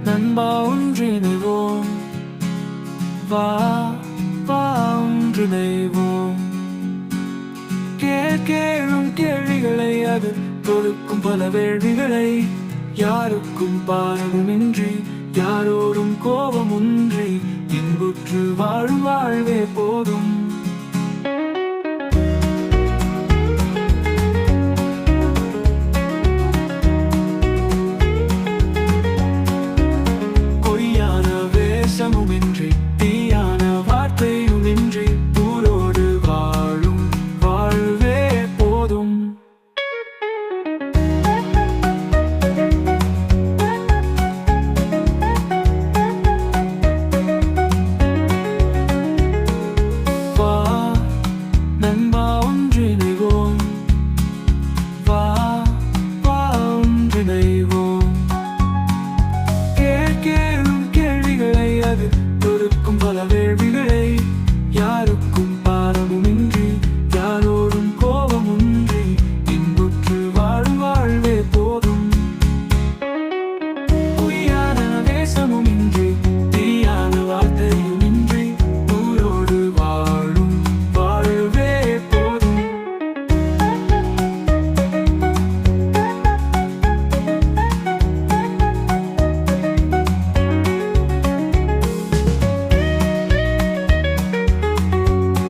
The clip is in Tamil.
நண்பா ஒன்றிணைவோம், வா வா ஒன்றிணைவோம். கேளும் கேள்விகளை அது தொடுக்கும் பல வேள்விகளை, யாருக்கும் பாரமுமின்றி யாரோடும் கோபமுன்றி இன்புற்று வாழும் வாழ்வே போதும்.